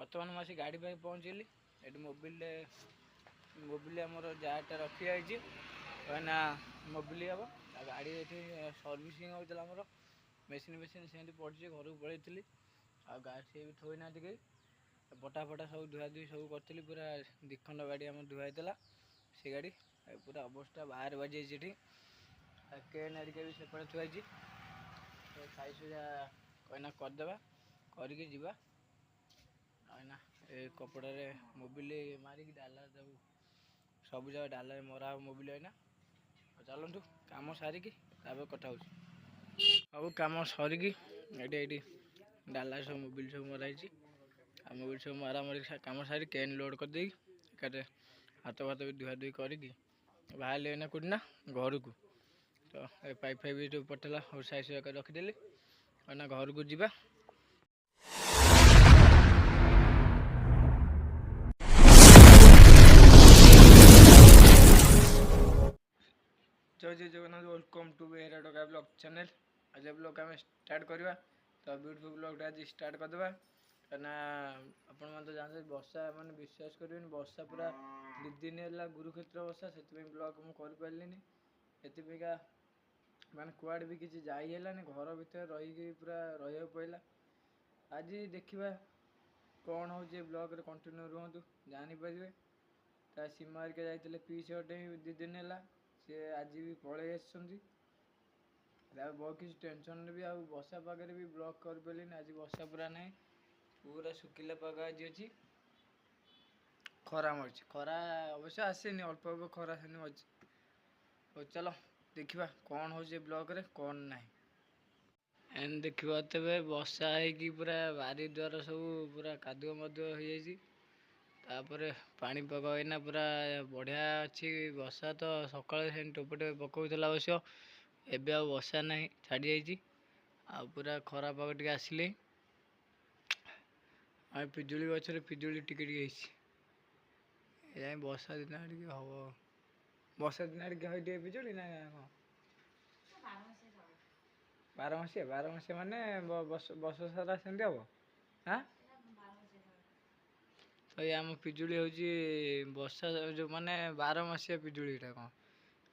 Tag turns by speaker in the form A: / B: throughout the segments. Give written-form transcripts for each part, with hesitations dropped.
A: ବର୍ତ୍ତମାନ ମୁଁ ଆସି ଗାଡ଼ି ପାଇଁ ପହଞ୍ଚିଲି। ଏଠି ମୋବିଲ ଆମର ଯାହାଟା ରଖିଯାଇଛି କାହିଁକିନା ମୋବିଲ ହେବ। ଆଉ ଗାଡ଼ି ଏଠି ସର୍ଭିସିଂ ହେଉଥିଲା ଆମର ମେସିନ୍ ସେମିତି ପଡ଼ିଛି। ଘରକୁ ପଳେଇଥିଲି ଆଉ ଗାଡ଼ି ସିଏ ବି ଥୋଇନାହାନ୍ତି କେହି। ପଟା ସବୁ ଧୁଆଧୁଇ ସବୁ କରିଥିଲି। ପୁରା ଦିଖଣ୍ଡ ଗାଡ଼ି ଆମର ଧୁଆ ହେଇଥିଲା। ସେ ଗାଡ଼ି ପୁରା ଅବସ୍ଥା ବାହାରେ ବାଜିଯାଇଛି ଏଠି। କେନ୍ ଆଡ଼ିକା ବି ସେପଟେ ଥୁଆ ହେଇଛି। ସାଇଜ ସୁଜା କହିନା କରିଦେବା, କରିକି ଯିବା। ନା ଏ କପଡ଼ାରେ ମୋବିଲ ମାରିକି ଡାଲା ଦେବୁ, ସବୁ ଜାଗା ଡାଲାରେ ମରା ହେବ ମୋବିଲ ଏଇନା। ଚାଲନ୍ତୁ କାମ ସାରିକି ତାପରେ କଥା ହେଉଛି। ସବୁ କାମ ସରିକି ଏଠି ଡାଲା ସବୁ ମୋବିଲ ସବୁ ମରା ହେଇଛି। ଆଉ ମୋବିଲ ସବୁ ମରାମରି କାମ ସାରି କେନ୍ ଲୋଡ଼ କରିଦେଇକି ଏକାରେ ହାତ ବି ଧୁଆଧୁଇ କରିକି ବାହାରିଲି ଏଇନା କୋଉଠି ନା ଘରକୁ। ତ ଏ ପାଇପ୍ ଯୋଉ ପଠେଇଲା ସବୁ ସାଇଜ କରି ରଖିଦେଲି। ଏଇନା ଘରକୁ ଯିବା। ଜୟ ଜଗନ୍ନାଥ, ୱେଲକମ୍ ଟୁ ବେହେରା ଟୋକା ବ୍ଲଗ ଚ୍ୟାନେଲ୍। ଆଜି ବ୍ଲଗ ଆମେ ଷ୍ଟାର୍ଟ କରିବା। ତ ବ୍ୟୁଟିଫୁଲ୍ ବ୍ଲଗଟା ଆଜି ଷ୍ଟାର୍ଟ କରିଦେବା। କାହିଁକିନା ଆପଣମାନେ ତ ଜାଣିଛନ୍ତି ବର୍ଷା, ମାନେ ବିଶ୍ୱାସ କରିବେନି, ବର୍ଷା ପୁରା 2 ଦିନ ହେଲା ଗୁରୁକ୍ଷେତ୍ର ବର୍ଷା। ସେଥିପାଇଁ ବ୍ଲଗ ମୁଁ କରିପାରିଲିନି। ସେଥିପାଇଁକା ମାନେ କୁଆଡ଼େ ବି କିଛି ଯାଇ ହେଲାନି, ଘର ଭିତରେ ରହିକି ପୁରା ରହିବାକୁ ପଡ଼ିଲା। ଆଜି ଦେଖିବା କ'ଣ ହେଉଛି ଏ ବ୍ଲଗରେ, କଣ୍ଟିନ୍ୟୁ ରୁହନ୍ତୁ ଜାଣିପାରିବେ। ତା ସୀମା ହେରିକା ଯାଇଥିଲେ ପିଇସି ଘରଟେ 2 ଦିନ ହେଲା, ସେ ଆଜି ବି ପଳେଇ ଆସିଛନ୍ତି। ଆଉ ବହୁତ କିଛି ଟେନସନରେ ବି ଆଉ ବର୍ଷା ପାଗରେ ବି ବ୍ଲଗ କରିପାରିଲିନି। ଆଜି ବର୍ଷା ପୁରା ନାହିଁ, ପୁରା ଶୁଖିଲା ପାଗ ଆଜି ଅଛି। ଖରା ମାରୁଛି, ଖରା ଅବଶ୍ୟ ଆସିନି, ଅଳ୍ପ ଅଳ୍ପ ଖରା ସେମିତି ଅଛି। ହଉ ଚାଲ ଦେଖିବା କ'ଣ ହେଉଛି ଏ ବ୍ଲଗରେ କ'ଣ ନାହିଁ। ଏମିତି ଦେଖିବା ତେବେ ବର୍ଷା ହେଇକି ପୁରା ବାରି ଦ୍ୱାର ସବୁ ପୁରା କାଦୁଅ ମାଦୁଅ ହେଇଯାଇଛି। ତାପରେ ପାଣିପାଗ ଏଇନା ପୁରା ବଢ଼ିଆ ଅଛି। ବର୍ଷା ତ ସକାଳେ ସେମିତି ଟୋପେ ପକାଉଥିଲା ଅବଶ୍ୟ, ଏବେ ଆଉ ବର୍ଷା ନାହିଁ, ଛାଡ଼ି ଯାଇଛି। ଆଉ ପୁରା ଖରା ପାଗ ଟିକେ ଆସିଲେ ଆଉ ପିଜୁଳି ଗଛରେ ପିଜୁଳି ଟିକେ ହେଇଛି। ଏ ବର୍ଷା ଦିନ ଟିକେ ହବ, ବର୍ଷା ଦିନ ଟିକେ ହେଇଥିବ ପିଜୁଳି ନା କ'ଣ? ବାରମାସିଆ ମାନେ ବର୍ଷ ସାରା ସେମିତି ହବ। ହାଁ, ତ ଏ ଆମ ପିଜୁଳି ହେଉଛି ବର୍ଷା ଯେଉଁ ମାନେ 12 ମାସିଆ ପିଜୁଳିଟା କ'ଣ,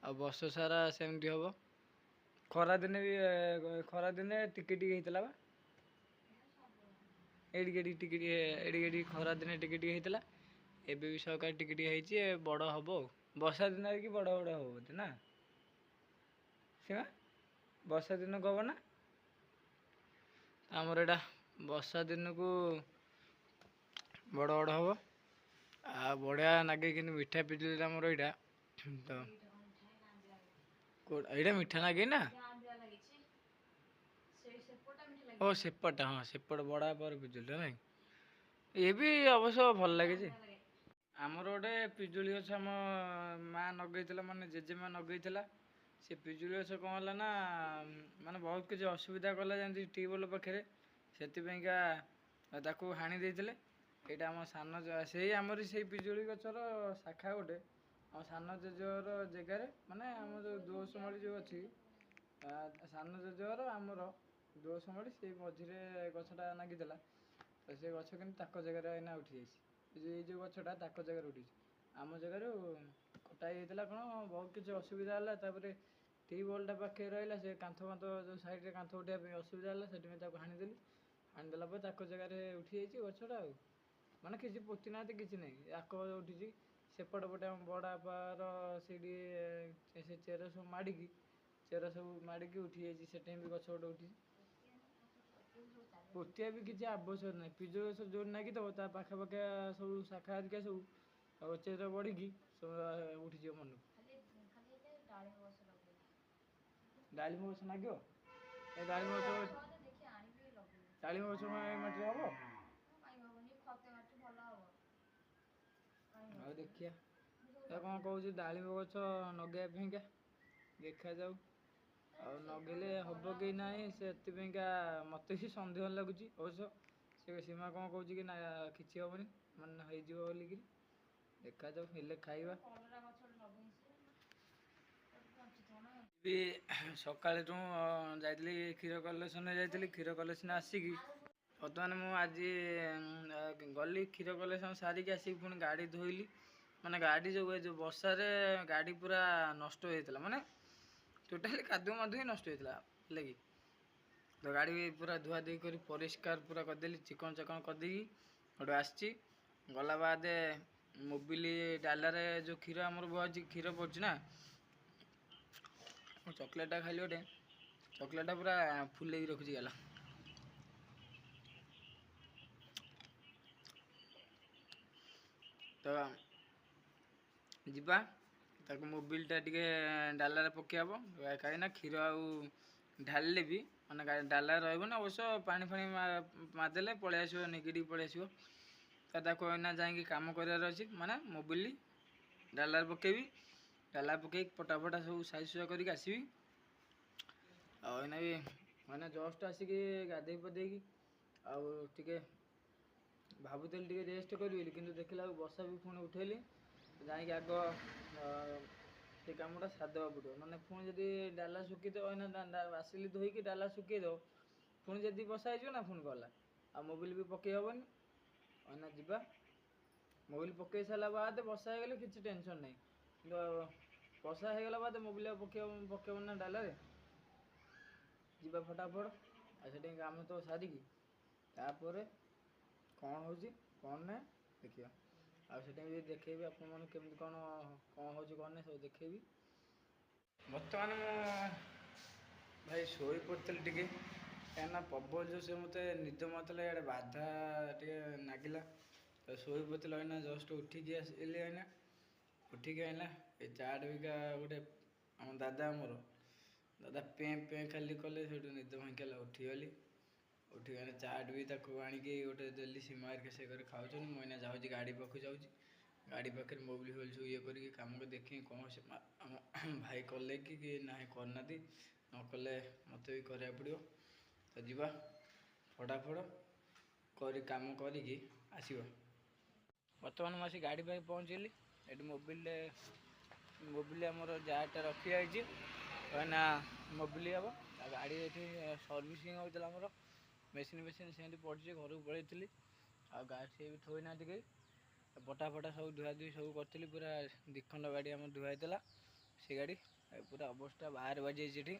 A: ଆଉ ବର୍ଷ ସାରା ସେମିତି ହବ। ଖରାଦିନେ ବି ଟିକେ ହେଇଥିଲା ବା, ଏଡ଼ିକି ଖରାଦିନେ ଟିକେ ହେଇଥିଲା। ଏବେ ବି ସକାଳେ ଟିକେ ହେଇଛି, ବଡ଼ ହବ ଆଉ। ବର୍ଷା ଦିନରେ କି ବଡ଼ ହବ ବୋଧେ ନା ସୀମା, ବର୍ଷା ଦିନକୁ ହବ ନା ଆମର ଏଇଟା ବର୍ଷା ଦିନକୁ ବଡ଼ ହବ। ଆଉ ବଢ଼ିଆ ଲାଗେ କିନ୍ତୁ ମିଠା ପିଜୁଳିଟା ଆମର ଏଇଟା। ତ ଏଇଟା ମିଠା ଲାଗେ ନା? ଓ ସେପଟା, ହଁ ସେପଟ ବଡ଼ ବାପାର ପିଜୁଳିଟା ନାଇଁ, ଇଏ ବି ଅବଶ୍ୟ ଭଲ ଲାଗେ ଯେ। ଆମର ଗୋଟେ ପିଜୁଳି ଗଛ ଆମ ମା ଲଗେଇଥିଲା, ମାନେ ଜେଜେମା ଲଗେଇଥିଲା। ସେ ପିଜୁଳି ଗଛ କ'ଣ ହେଲା ନା, ମାନେ ବହୁତ କିଛି ଅସୁବିଧା କଲା, ଯେମିତି ଟ୍ୟୁବୱେଲ ପାଖରେ। ସେଥିପାଇଁକା ତାକୁ ହାଣି ଦେଇଥିଲେ। ଏଇଟା ଆମ ସେଇ ଆମରି ସେଇ ପିଜୁଳି ଗଛର ଶାଖା ଗୋଟେ ଆମ ସାନ ଜେଜେଘର ଜାଗାରେ, ମାନେ ଆମ ଯେଉଁ ଦୋଷମଳି ଯେଉଁ ଅଛି, ସାନ ଜେଜେଘର ଆମର ଦୋଷମଳି, ସେଇ ମଝିରେ ଗଛଟା ଲାଗିଥିଲା। ତ ସେ ଗଛ କିନ୍ତୁ ତାଙ୍କ ଜାଗାରେ ଏଇନା ଉଠିଯାଇଛି। ଏଇ ଯେଉଁ ଗଛଟା ତାଙ୍କ ଜାଗାରେ ଉଠିଛି, ଆମ ଜାଗାରୁ କଟା ହେଇଯାଇଥିଲା। କ'ଣ ବହୁତ କିଛି ଅସୁବିଧା ହେଲା, ତାପରେ ଟ୍ୟୁବୱେଲଟା ପାଖରେ ରହିଲା, ସେ କାନ୍ଥ ଯେଉଁ ସାଇଡ଼ରେ କାନ୍ଥ ଉଠିବା ପାଇଁ ଅସୁବିଧା ହେଲା। ସେଥିପାଇଁ ତାକୁ ହାଣିଦେଲି। ହାଣିଦେଲା ପରେ ତାଙ୍କ ଜାଗାରେ ଉଠିଯାଇଛି ଗଛଟା। ଆଉ ମାନେ କିଛି ପୋତି ନାହାନ୍ତି, କିଛି ନାହିଁ, ଆକ ଉଠିଛି। ସେପଟ ପଟେ ଆମ ବଡ଼ ବାପାର ସେଇଠି ସେ ଚେର ସବୁ ମାଡ଼ିକି ଉଠିଯାଇଛି। ସେଠି ବି ଗଛ ଗୋଟେ ଉଠିଛି। ପୋତିବା ବି କିଛି ଆବଶ୍ୟକ ନାହିଁ। ପିଜୁଳି ଗଛ ଯେଉଁଠି ଲାଗିଥିବ ତା ପାଖାପାଖି ସବୁ ଶାଖା ହେରିକା ସବୁ ଚେର ବଢ଼ିକି ସବୁ ଉଠିଯିବ ମନକୁ। ଡାଳିମ୍ବ ଗଛ ଲାଗିବ? ଏ ଡାଳିମ୍ବ ଗଛ ମାଟିରେ ହବ? ଆଉ ଦେଖିବା କ'ଣ କହୁଛି, ଡାଳିମ୍ବ ଗଛ ଲଗେଇବା ପାଇଁକା ଦେଖାଯାଉ। ଆଉ ଲଗେଇଲେ ହବ କି ନାହିଁ, ସେଥିପାଇଁକା ମୋତେ ବି ସନ୍ଦେହ ଲାଗୁଛି ଅବଶ୍ୟ। ସେ ସୀମା କ'ଣ କହୁଛି କି ନା କିଛି ହବନି, ମାନେ ହେଇଯିବ ବୋଲିକିରି। ଦେଖାଯାଉ, ହେଲେ ଖାଇବା। ସକାଳେ ଯାଇଥିଲି କ୍ଷୀର କଲେକ୍ସନ୍ ଯାଇଥିଲି। କ୍ଷୀର କଲେକ୍ସନ୍ ଆସିକି ବର୍ତ୍ତମାନ ମୁଁ ଆଜି ଗଲି କ୍ଷୀର କଲେକ୍ସନ୍ ସାରିକି ଆସିକି ପୁଣି ଗାଡ଼ି ଧୋଇଲି। ମାନେ ଗାଡ଼ି ଯେଉଁ ବର୍ଷାରେ ଗାଡ଼ି ପୁରା ନଷ୍ଟ ହେଇଯାଇଥିଲା, ମାନେ ଟୋଟାଲି କାଦୁଅ ମାଦୁଅ ହିଁ ନଷ୍ଟ ହେଇଥିଲା ହେଲା କି। ତ ଗାଡ଼ି ପୁରା ଧୁଆ ଧୁଇ କରି ପରିଷ୍କାର ପୁରା କରିଦେଲି, ଚିକଣ ଚାକଣ କରିଦେଇକି ଗୋଟେ ଆସିଛି। ଗଲା ବାଦେ ମୋବିଲି ଡାଲାରେ ଯେଉଁ କ୍ଷୀର ଆମର ବୁହାଉଛି, କ୍ଷୀର ପଡ଼ୁଛି ନା, ଚକୋଲେଟ୍ଟା ଖାଇଲି ଗୋଟେ, ଚକୋଲେଟ୍ଟା ପୁରା ଫୁଲେଇକି ରଖୁଛି ଗଲା। ତ ଯିବା ତାକୁ ମୋବିଲଟା ଟିକେ ଡାଲାରେ ପକାଇବ, କାହିଁକିନା କ୍ଷୀର ଆଉ ଢାଳିଲେ ବି ମାନେ ଡାଲାରେ ରହିବନି। ଅବଶ୍ୟ ପାଣି ଫାଣି ମାରିଦେଲେ ପଳେଇ ଆସିବ, ନିଗିଡ଼ିକି ପଳେଇ ଆସିବ। ତାକୁ ଏଇନା ଯାଇକି କାମ କରିବାର ଅଛି, ମାନେ ମୋବିଲ ଡାଲାରେ ପକେଇବି, ଡାଲା ପକେଇକି ପଟାଫଟା ସବୁ ସାଇଜ୍ ସୁଜା କରିକି ଆସିବି। ଆଉ ଏଇନା ବି ମାନେ ଜଷ୍ଟ ଆସିକି ଗାଧେଇ ପାଧେଇକି ଆଉ ଟିକେ ଭାବୁଥିଲି ଟିକେ ରେଷ୍ଟ କରିବି ବୋଲି, କିନ୍ତୁ ଦେଖିଲା ବେଳକୁ ବର୍ଷା ବି ପୁଣି ଉଠେଇଲି। ଯାଇକି ଆଗ ସେ କାମଟା ସାରିଦେବାକୁ ପଡ଼ିବ, ମାନେ ପୁଣି ଯଦି ଡାଲା ଶୁଖିଥିବ, ଏଇନା ଆସିଲି ଧୋଇକି ଡାଲା ଶୁଖେଇଦେବ, ପୁଣି ଯଦି ବର୍ଷା ହେଇଯିବ ନା ପୁଣି ଗଲା, ଆଉ ମୋବିଲ ବି ପକେଇ ହେବନି। ଏଇନା ଯିବା, ମୋବିଲ ପକେଇ ସାରିଲା ବାଦ ବର୍ଷା ହେଇଗଲେ କିଛି ଟେନସନ୍ ନାହିଁ, କିନ୍ତୁ ବର୍ଷା ହେଇଗଲା ବାଦ ମୋବିଲ ପକେଇବ ନା ଡାଲାରେ। ଯିବା ଫଟାଫଟ ଆଉ ସେଠି କାମ ତ ସାରିକି ତାପରେ କ'ଣ ହେଉଛି କ'ଣ ନାହିଁ ଦେଖିବା। ଆଉ ସେଟା ବି ଦେଖେଇବି ଆପଣମାନଙ୍କୁ କେମିତି କ'ଣ ହେଉଛି କ'ଣ ନାହିଁ ସବୁ ଦେଖେଇବି। ବର୍ତ୍ତମାନ ମୁଁ ଭାଇ ଶୋଇ ପଡ଼ିଥିଲି ଟିକେ, କାହିଁକିନା ପ୍ରବଳ ଯେଉଁ ସେ ମୋତେ ନିଦ ମାରୁଥିଲା, ଇଆଡ଼େ ବାଧା ଟିକେ ଲାଗିଲା। ତ ଶୋଇ ପଡ଼ିଥିଲା, ଏଇନା ଜଷ୍ଟ ଉଠିକି ଆସିଲି। ଏଇନା ଉଠିକି ଆଇଲା ଏ ଚାଟ୍ ବିକା ଗୋଟେ ଆମ ଦାଦା ପେଁ ପେଁ ଖାଲି କଲେ, ସେଇଠୁ ନିଦ ଭାଙ୍ଗିଗଲା, ଉଠିଗଲି। ଉଠିକି ଚାଟ୍ ବି ତାକୁ ଆଣିକି ଗୋଟେ ଦେଲି, ସିମା ହେରିକା ସେ କରି ଖାଉଛନ୍ତି। ମୁଁ ଏଇନା ଯାଉଛି ଗାଡ଼ି ପାଖକୁ, ଯାଉଛି ଗାଡ଼ି ପାଖରେ ମୋବିଲ ଫୋବିଲ ସବୁ ଇଏ କରିକି କାମ ଦେଖିକି କ'ଣ ସେ ଆମ ଭାଇ କଲେ କି ନାହିଁ କରିନାହାନ୍ତି, ନ କଲେ ମୋତେ ବି କରିବାକୁ ପଡ଼ିବ। ତ ଯିବା ଫଟାଫଟ କରି କାମ କରିକି ଆସିବା। ବର୍ତ୍ତମାନ ମୁଁ ଆସି ଗାଡ଼ି ପାଖରେ ପହଞ୍ଚିଲି। ଏଠି ମୋବିଲ ଆମର ଯାରଟା ରଖିଯାଇଛି, କାହିଁକିନା ମୋବିଲ ହେବ। ଆଉ ଗାଡ଼ି ଏଠି ସର୍ଭିସିଂ ହେଉଥିଲା, ଆମର ମେସିନ୍ ସେମିତି ପଡ଼ିଛି, ଘରକୁ ପଳେଇଥିଲି। ଆଉ ଗାଡ଼ି ସିଏ ବି ଥୋଇନାହାନ୍ତି କେହି, ପଟା ସବୁ ଧୁଆଧୁଇ ସବୁ କରିଥିଲି। ପୁରା ଦିଖଣ୍ଡ ଗାଡ଼ି ଆମର ଧୁଆ ହେଇଥିଲା, ସେ ଗାଡ଼ି ପୁରା ଅବସ୍ଥା ବାହାରେ ବାଜିଯାଇଛି। ଏଠି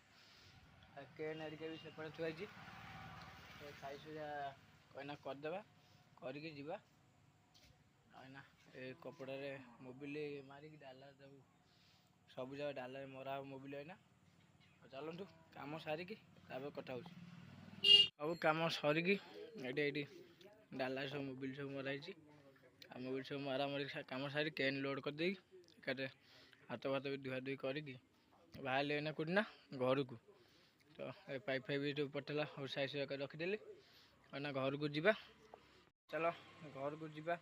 A: କେନ୍ ହେରିକା ବି ସେପଟେ ଥୁଆ ହେଇଛି, ସାଇଜ୍ ସୁଜା କହିନା କରିଦେବା, କରିକି ଯିବା। ନା ଏ କପଡ଼ାରେ ମୋବିଲ ମାରିକି ଡାଲାରେ ଦେବୁ, ସବୁ ଜାଗା ଡାଲାରେ ମରା ହେବ ମୋବିଲ। ଏଇନା ଚାଲନ୍ତୁ କାମ ସାରିକି ତାପରେ କଥା ହେଉଛି। ସବୁ କାମ ସରିକି ଏଇଠି ଡାଲାରେ ସବୁ ମୋବିଲ ସବୁ ମରା ହେଇଛି। ଆଉ ମୋବିଲ ସବୁ ମରାମରି କାମ ସାରି କେନ୍ ଲୋଡ଼୍ କରିଦେଇକି ଏକାଥରେ ହାତ ଫାତ ବି ଧୁଆଧୁଇ କରିକି ବାହାରିଲି ଏଇନା କେଉଁଠି ନା ଘରକୁ। ତ ଏ ପାଇପ୍ ଫାଇପ୍ ଯେଉଁ ପଠେଇଲା ସବୁ ସାଇଜ୍ ସୁଜା କରି ରଖିଦେଲି। ଏଇନା ଘରକୁ ଯିବା, ଚାଲ ଘରକୁ ଯିବା।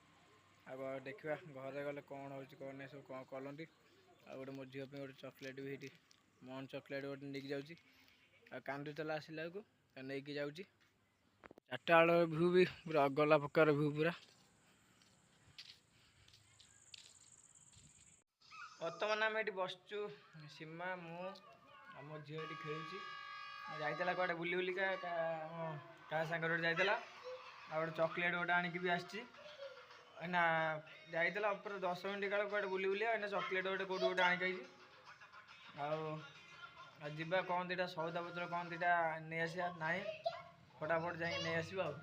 A: ଆଉ ଦେଖିବା ଘରେ ଗଲେ କ'ଣ ହେଉଛି କ'ଣ ନାହିଁ, ସବୁ କ'ଣ କଲନ୍ତି। ଆଉ ଗୋଟେ ମୋ ଝିଅ ପାଇଁ ଗୋଟେ ଚକୋଲେଟ୍ ବି ହେଇଠି, ମନ୍ ଚକୋଲେଟ୍ ଗୋଟେ ନେଇକି ଯାଉଛି। ଆଉ କାନ୍ଦୁଥିଲା ଆସିଲା ବେଳକୁ, ନେଇକି ଯାଉଛି। ଚାରିଟା ବେଳ ଭ୍ୟୁ ବି ପୁରା ଅଗଲା ପ୍ରକାର ଭ୍ୟୁ ପୁରା। ବର୍ତ୍ତମାନ ଆମେ ଏଠି ବସିଛୁ, ସୀମା, ମୁଁ ଆଉ ମୋ ଝିଅ ଏଠି ଖେଳୁଛି। ଯାଇଥିଲା କୁଆଡ଼େ ବୁଲି ବୁଲିକା କାହା ସାଙ୍ଗରେ ଗୋଟେ ଯାଇଥିଲା, ଆଉ ଗୋଟେ ଚକୋଲେଟ୍ ଗୋଟେ ଆଣିକି ବି ଆସିଛି। ଏଇନା ଯାଇଥିଲା ଉପରେ 10 ମିନିଟ୍ କାଳ କୁଆଡ଼େ ବୁଲି ବୁଲିବା, ଏଇନା ଚକୋଲେଟ୍ ଗୋଟେ କେଉଁଠୁ ଗୋଟେ ଆଣିକି ଆସିଛି। ଆଉ ଯିବା କ'ଣ ଦୁଇଟା ସଉଦାପତ୍ର କ'ଣ ଦୁଇଟା ନେଇଆସିବା, ନାହିଁ ଫଟାଫଟ ଯାଇକି ନେଇଆସିବା। ଆଉ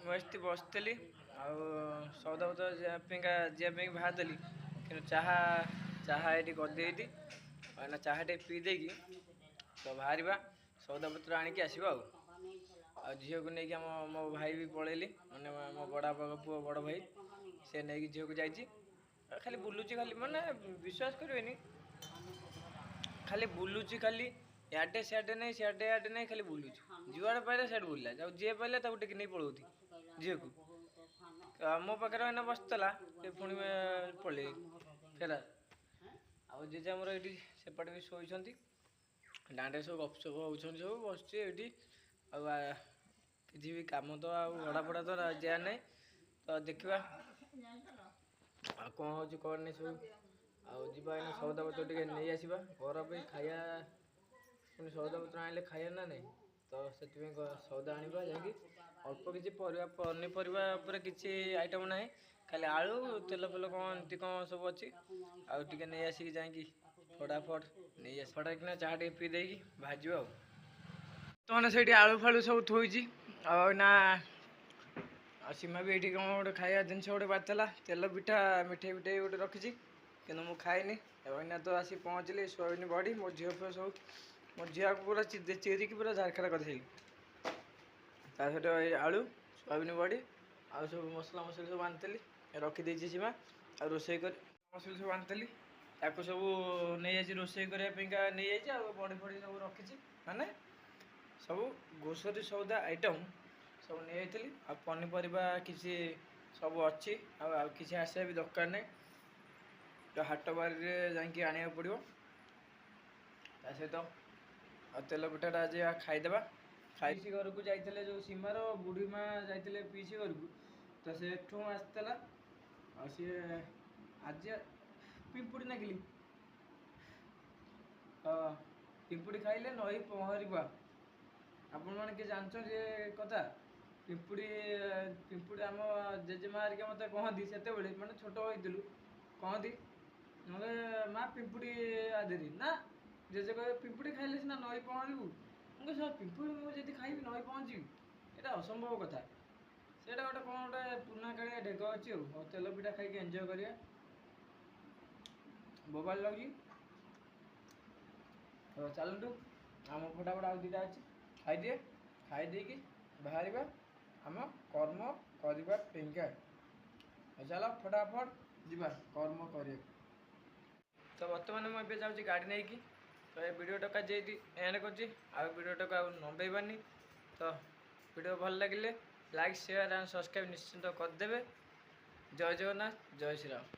A: ମୁଁ ଏଠି ବସିଥିଲି, ଆଉ ସଉଦାପତ୍ର ଯିବା ପାଇଁ ବାହାରିଥିଲି, କିନ୍ତୁ ଚାହା ଏଠି କରିଦେଇଛି। ଏଇନା ଚାହା ଟିକେ ପିଇ ଦେଇକି ତ ବାହାରିବା, ସଉଦାପତ୍ର ଆଣିକି ଆସିବା। ଆଉ ଝିଅକୁ ନେଇକି ମୋ ଭାଇ ବି ପଳେଇଲି, ମାନେ ମୋ ବଡ଼ବାପାଙ୍କ ପୁଅ ବଡ଼ ଭାଇ, ସେ ନେଇକି ଝିଅକୁ ଯାଇଛି। ଖାଲି ବୁଲୁଛି, ଖାଲି ମାନେ ବିଶ୍ୱାସ କରିବେନି, ଖାଲି ବୁଲୁଛି, ଖାଲି ଇଆଡ଼େ ସିଆଡ଼େ ନାହିଁ, ସିଆଡ଼େ ଇଆଡ଼େ ନାହିଁ, ଖାଲି ବୁଲୁଛି। ଯୁଆଡ଼େ ପାଇଲା ସିଆଡ଼େ ବୁଲିଲା, ଆଉ ଯିଏ ପାଇଲା ତାକୁ ଟିକେ ନେଇ ପଳଉଛି ଝିଅକୁ। ମୋ ପାଖରେ ଏଇନା ବସିଥିଲା, ସେ ପୁଣି ପଳେଇ ଫେରାର। ଆଉ ଜେଜେ ଆମର ଏଇଠି ସେପଟେ ବି ଶୋଇଛନ୍ତି, ଦାଣ୍ଡରେ ସବୁ ଗପସପ ହେଉଛନ୍ତି, ସବୁ ବସିଛି ଏଇଠି। ଆଉ କିଛି ବି କାମ ତ ଆଉ ଭଡ଼ାଫଡ଼ା ତ ଯିବାର ନାହିଁ। ତ ଦେଖିବା ଆଉ କ'ଣ ହେଉଛି କ'ଣ ନାହିଁ ସବୁ। ଆଉ ଯିବା ଏଇନା ସଉଦାପତ୍ର ଟିକେ ନେଇ ଆସିବା ଘର ପାଇଁ ଖାଇବା, ପୁଣି ସଉଦାପତ୍ର ଆଣିଲେ ଖାଇବା ନା ନାହିଁ, ତ ସେଥିପାଇଁ ସଉଦା ଆଣିବା ଯାଇକି। ଅଳ୍ପ କିଛି ପରିବା, ପନିପରିବା ଉପରେ କିଛି ଆଇଟମ୍ ନାହିଁ, ଖାଲି ଆଳୁ ତେଲ ଫେଲ କ'ଣ ଏମିତି କ'ଣ ସବୁ ଅଛି। ଆଉ ଟିକେ ନେଇ ଆସିକି ଯାଇକି ଫଟାଫଟ ନେଇ ଆସି ଫଟାକିନା ଚାହା ଟିକେ ପିଇ ଦେଇକି ଭାଜିବା ଆଉ। ବର୍ତ୍ତମାନ ସେଇଠି ଆଳୁ ଫାଳୁ ସବୁ ଥୋଇଛି। ଆଉ ଏଇନା ଆଉ ସୀମା ବି ଏଇଠି କ'ଣ ଗୋଟେ ଖାଇବା ଜିନିଷ ଗୋଟେ ବାଥିଲା, ତେଲ ପିଠା ମିଠେଇ ଫିଠେଇ ଗୋଟେ ରଖିଛି, କିନ୍ତୁ ମୁଁ ଖାଇନି। ଏଇନା ତ ଆସି ପହଞ୍ଚିଲି, ସୋୟାବିନ ବଡ଼ି ମୋ ଝିଅ ଫିଅ ସବୁ, ମୋ ଝିଅକୁ ପୁରା ଚିରିକି ପୁରା ଝାରଖାର କରିଥିଲି। ତା ସହିତ ଏଇ ଆଳୁ ସୋୟାବିନ ବଡ଼ି ଆଉ ସବୁ ମସଲା ମସଲି ସବୁ ଆଣିଥିଲି, ରଖିଦେଇଛି ସୀମା। ଆଉ ରୋଷେଇ କରି ମସଲା ସବୁ ଆଣିଥିଲି, ତାକୁ ସବୁ ନେଇଯାଇଛି ରୋଷେଇ କରିବା ପାଇଁକା ନେଇଯାଇଛି। ଆଉ ବଡ଼ି ଫଡ଼ି ସବୁ ରଖିଛି, ମାନେ ସବୁ ଗ୍ରୋସରୀ ସଉଦା ଆଇଟମ୍ ସବୁ ନେଇଯାଇଥିଲି। ଆଉ ପନିପରିବା କିଛି ସବୁ ଅଛି, ଆଉ କିଛି ଆସିବା ବି ଦରକାର ନାହିଁ, ତ ହାଟ ବାରିରେ ଯାଇକି ଆଣିବାକୁ ପଡ଼ିବ। ତା ସହିତ ଆଉ ତେଲ ପିଠାଟା ଆଜି ଖାଇଦେବା। ପିଇସି ଘରକୁ ଯାଇଥିଲେ, ଯେଉଁ ସୀମାର ବୁଢ଼ୀ ମା ଯାଇଥିଲେ ପିଇସି ଘରକୁ, ତ ସେଠୁ ଆସିଥିଲା। ଆଉ ସିଏ ଆଜି ପିମ୍ପୁଡ଼ି ନାଗିଲି, ହଁ ପିମ୍ପୁଡ଼ି ଖାଇଲେ ନଈ ପହଁରିବା। ଆପଣମାନେ କିଏ ଜାଣିଛନ୍ତି ଏ କଥା? ପିମ୍ପୁଡ଼ି ଆମ ଜେଜେମା ହେରିକା ମୋତେ କହନ୍ତି, ସେତେବେଳେ ମାନେ ଛୋଟ ହେଇଥିଲୁ, କହନ୍ତି ନହେଲେ ମା ପିମ୍ପୁଡ଼ି ଆଦେହରେ ନା, ଜେଜେ କହିବେ ପିମ୍ପୁଡ଼ି ଖାଇଲେ ସିନା ନଈ ପହଁରିବୁ। ମୁଁ କହିବି ସାର୍ ପିମ୍ପୁଡ଼ି ମୁଁ ଯଦି ଖାଇବି ନଈ ପହଞ୍ଚିବି, ଏଇଟା ଅସମ୍ଭବ କଥା। ସେଇଟା ଗୋଟେ କ'ଣ ଗୋଟେ ପୁରୁଣା କାଳିଆ ଢେଗ ଅଛି। ଆଉ ତେଲ ପିଠା ଖାଇକି ଏନ୍ଜୟ କରିବା, ବୋବାଲ ଲାଗୁଛି। ତ ଚାଲନ୍ତୁ, ଆମ ଫଟାଫଟ ଆଉ ଦୁଇଟା ଅଛି ଖାଇଦିଏ, ଖାଇ ଦେଇକି ବାହାରିବା ଆମ କର୍ମ କରିବା ପାଇଁକା। ଚାଲ ଫଟାଫଟ ଯିବା କର୍ମ କରିବାକୁ। ତ ବର୍ତ୍ତମାନ ମୁଁ ଏବେ ଯାଉଛି ଗାଡ଼ି ନେଇକି, ତ ଏ ଭିଡ଼ିଓଟାକୁ ଆଜି ଏଇଠି ଏଣ୍ଡ କରୁଛି। ଆଉ ଭିଡ଼ିଓଟାକୁ ଆଉ ଲମ୍ବେଇବାନି। ତ ଭିଡ଼ିଓ ଭଲ ଲାଗିଲେ ଲାଇକ୍, ସେୟାର ଆଣ୍ଡ ସବସ୍କ୍ରାଇବ୍ ନିଶ୍ଚିନ୍ତ କରିଦେବେ। ଜୟ ଜଗନ୍ନାଥ, ଜୟ ଶ୍ରୀରାମ।